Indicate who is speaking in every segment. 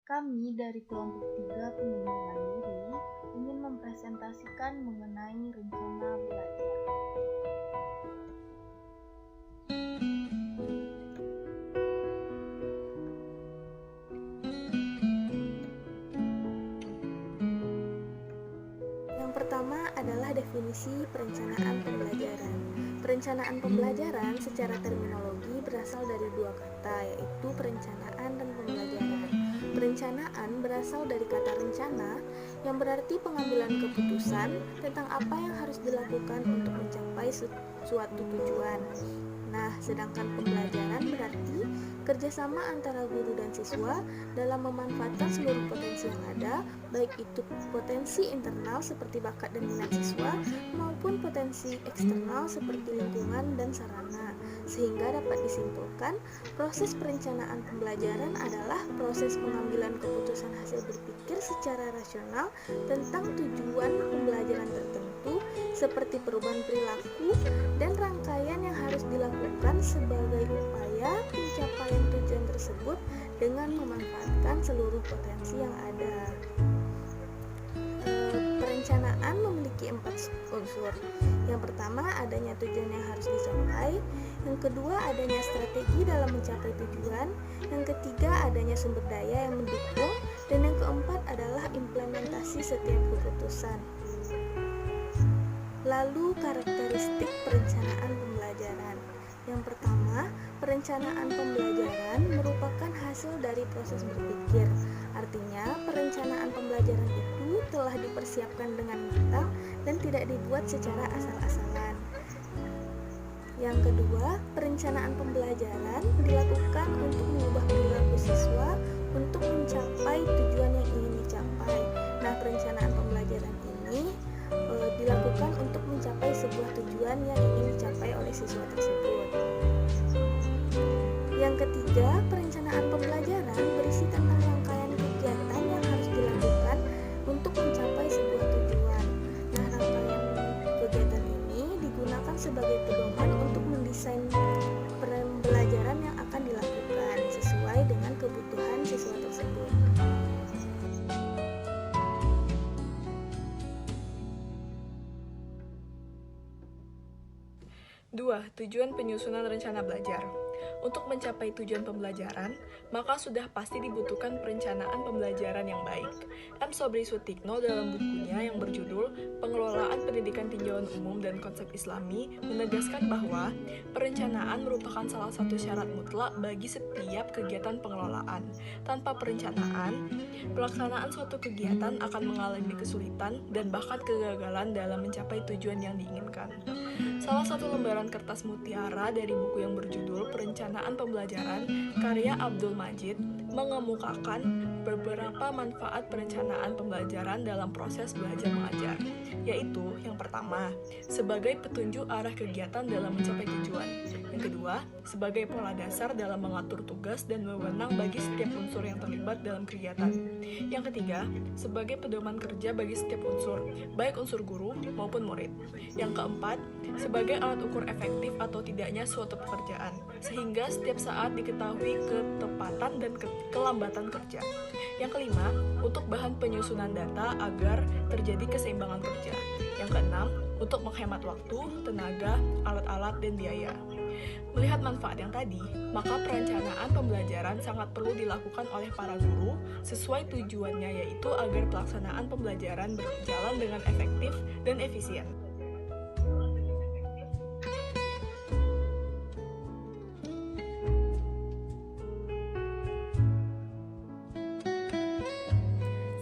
Speaker 1: Kami dari kelompok 3 pengembangan mandiri ingin mempresentasikan mengenai rencana belajar.
Speaker 2: Yang pertama adalah definisi perencanaan pembelajaran. Perencanaan pembelajaran secara terminologi berasal dari dua kata, yaitu perencanaan dan pembelajaran. Perencanaan berasal dari kata rencana, yang berarti pengambilan keputusan tentang apa yang harus dilakukan untuk mencapai suatu tujuan. Nah, sedangkan pembelajaran berarti kerjasama antara guru dan siswa dalam memanfaatkan seluruh potensi yang ada, baik itu potensi internal seperti bakat dan minat siswa maupun potensi eksternal seperti lingkungan dan sarana. Sehingga dapat disimpulkan, proses perencanaan pembelajaran adalah proses pengambilan keputusan hasil berpikir secara rasional tentang tujuan pembelajaran tertentu seperti perubahan perilaku dan rangkaian yang harus dilakukan sebagai upaya pencapaian tujuan tersebut dengan memanfaatkan seluruh potensi yang ada. Perencanaan memiliki 4 unsur. Yang pertama, adanya tujuan yang harus dicapai. Yang kedua, adanya strategi dalam mencapai tujuan. Yang ketiga, adanya sumber daya yang mendukung. Dan yang keempat adalah implementasi setiap keputusan. Lalu, karakteristik perencanaan pembelajaran. Yang pertama, perencanaan pembelajaran merupakan hasil dari proses berpikir. Artinya, perencanaan pembelajaran itu telah dipersiapkan dengan matang dan tidak dibuat secara asal-asalan. Yang kedua, perencanaan pembelajaran dilakukan untuk mengubah perilaku siswa untuk mencapai tujuan yang ingin dicapai. Nah, perencanaan pembelajaran ini dilakukan untuk mencapai sebuah tujuan yang ingin dicapai oleh siswa tersebut. Yang ketiga, perencanaan pembelajaran berisi tentang rangkaian kegiatan yang harus dilakukan untuk mencapai sebuah tujuan. Nah, rangkaian kegiatan ini digunakan sebagai pedoman untuk mendesain pembelajaran yang akan dilakukan sesuai dengan kebutuhan siswa tersebut.
Speaker 3: Dua, tujuan penyusunan rencana belajar. Untuk mencapai tujuan pembelajaran, maka sudah pasti dibutuhkan perencanaan pembelajaran yang baik. M. Sobri Sutikno dalam bukunya yang berjudul Pengelolaan Pendidikan Tinjauan Umum dan Konsep Islami menegaskan bahwa perencanaan merupakan salah satu syarat mutlak bagi setiap kegiatan pengelolaan. Tanpa perencanaan, pelaksanaan suatu kegiatan akan mengalami kesulitan dan bahkan kegagalan dalam mencapai tujuan yang diinginkan. Salah satu lembaran kertas mutiara dari buku yang berjudul Perencanaan Pembelajaran karya Abdul Majid mengemukakan beberapa manfaat perencanaan pembelajaran dalam proses belajar mengajar, yaitu yang pertama, sebagai petunjuk arah kegiatan dalam mencapai tujuan. Yang kedua, sebagai pola dasar dalam mengatur tugas dan wewenang bagi setiap unsur yang terlibat dalam kegiatan. Yang ketiga, sebagai pedoman kerja bagi setiap unsur, baik unsur guru maupun murid. Yang keempat, sebagai alat ukur efektif atau tidaknya suatu pekerjaan, sehingga setiap saat diketahui ketepatan dan kelambatan kerja. Yang kelima, untuk bahan penyusunan data agar terjadi keseimbangan kerja. Yang keenam, untuk menghemat waktu, tenaga, alat-alat, dan biaya. Melihat manfaat yang tadi, maka perencanaan pembelajaran sangat perlu dilakukan oleh para guru sesuai tujuannya, yaitu agar pelaksanaan pembelajaran berjalan dengan efektif dan efisien.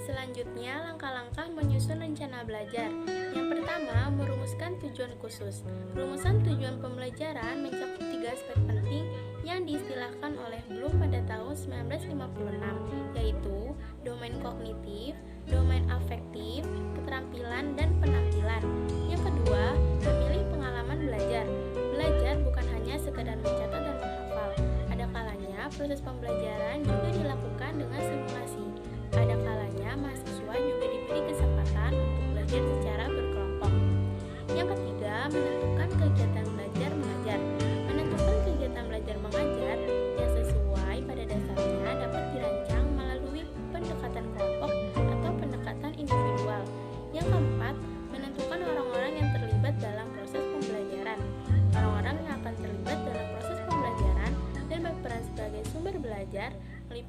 Speaker 4: Selanjutnya, langkah-langkah menyusun rencana belajar. Yang pertama, merumuskan tujuan khusus. Rumusan tujuan pembelajaran mencakup 3 aspek penting yang diistilahkan oleh Bloom pada tahun 1956, yaitu domain kognitif, domain afektif, keterampilan, dan penampilan. Yang kedua, memilih pengalaman belajar. Belajar bukan hanya sekadar mencatat dan menghafal. Ada kalanya proses pembelajaran juga dilakukan dengan simulasi. Ada kalanya mahasiswa juga diberi kesempatan untuk belajar secara berkelompok. Yang ketiga, menentukan kegiatan belajar mengajar. Menentukan kegiatan belajar mengajar yang sesuai pada dasarnya dapat dirancang melalui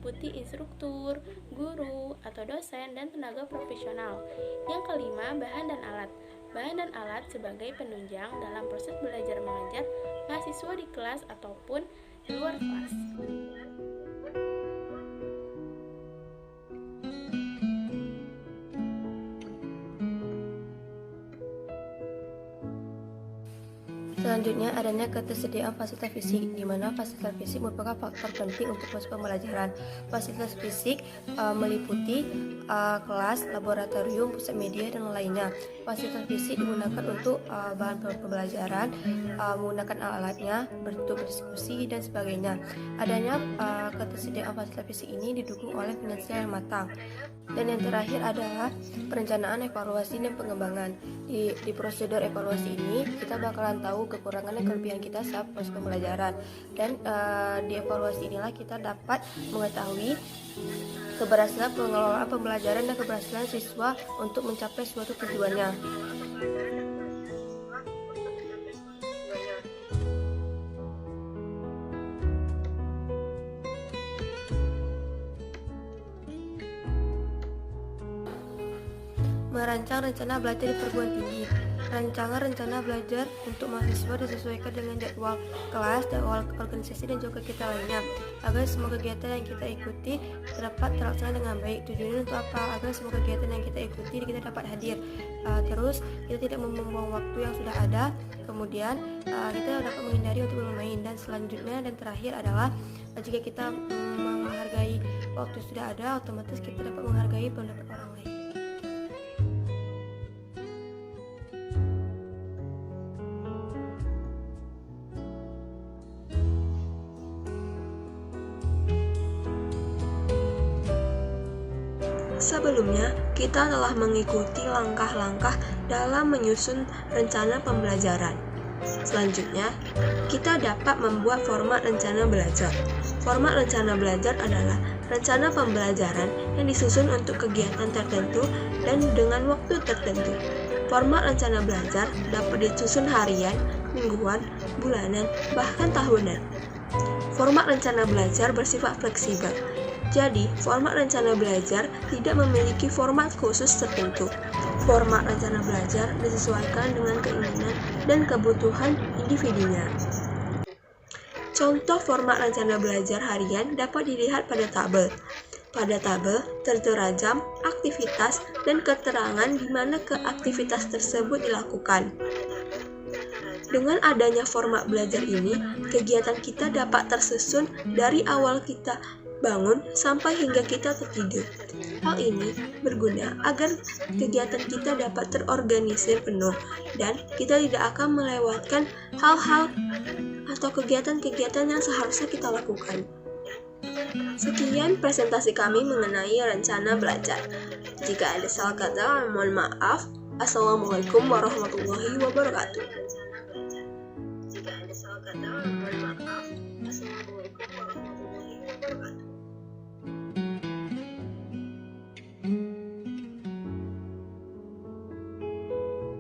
Speaker 4: meliputi instruktur, guru, atau dosen, dan tenaga profesional. Yang kelima, bahan dan alat. Bahan dan alat sebagai penunjang dalam proses belajar mengajar mahasiswa di kelas ataupun di luar kelas.
Speaker 5: Selanjutnya, adanya ketersediaan fasilitas fisik, di mana fasilitas fisik merupakan faktor penting untuk proses pembelajaran. Fasilitas fisik meliputi kelas, laboratorium, pusat media, dan lainnya. Fasilitas fisik digunakan untuk bahan pembelajaran, menggunakan alat-alatnya, berdiskusi, dan sebagainya. Adanya ketersediaan fasilitas fisik ini didukung oleh finansial yang matang. Dan yang terakhir adalah perencanaan, evaluasi, dan pengembangan. Di prosedur evaluasi ini, kita bakalan tahu kekurangan dan kelebihan kita saat proses pembelajaran. Dan di evaluasi inilah kita dapat mengetahui keberhasilan pengelolaan pembelajaran dan keberhasilan siswa untuk mencapai suatu tujuannya. Merancang rencana belajar di perguruan tinggi. Rancangan rencana belajar untuk mahasiswa disesuaikan dengan jadwal kelas, jadwal organisasi, dan juga kegiatan lainnya, agar semua kegiatan yang kita ikuti dapat terlaksana dengan baik. Tujuannya untuk apa? Agar semua kegiatan yang kita ikuti kita dapat hadir. Terus kita tidak membuang waktu yang sudah ada. Kemudian kita dapat menghindari untuk bermain. Dan selanjutnya dan terakhir adalah jika kita menghargai waktu yang sudah ada, otomatis kita dapat menghargai pendapat orang lain.
Speaker 6: Sebelumnya, kita telah mengikuti langkah-langkah dalam menyusun rencana pembelajaran. Selanjutnya, kita dapat membuat format rencana belajar. Format rencana belajar adalah rencana pembelajaran yang disusun untuk kegiatan tertentu dan dengan waktu tertentu. Format rencana belajar dapat disusun harian, mingguan, bulanan, bahkan tahunan. Format rencana belajar bersifat fleksibel. Jadi, format rencana belajar tidak memiliki format khusus tertentu. Format rencana belajar disesuaikan dengan keinginan dan kebutuhan individunya. Contoh format rencana belajar harian dapat dilihat pada tabel. Pada tabel tertera jam, aktivitas, dan keterangan di mana aktivitas tersebut dilakukan. Dengan adanya format belajar ini, kegiatan kita dapat tersusun dari awal kita bangun sampai hingga kita tertidur. Hal ini berguna agar kegiatan kita dapat terorganisir penuh dan kita tidak akan melewatkan hal-hal atau kegiatan-kegiatan yang seharusnya kita lakukan. Sekian presentasi kami mengenai rencana belajar. Jika ada salah kata, mohon maaf. Assalamualaikum warahmatullahi wabarakatuh.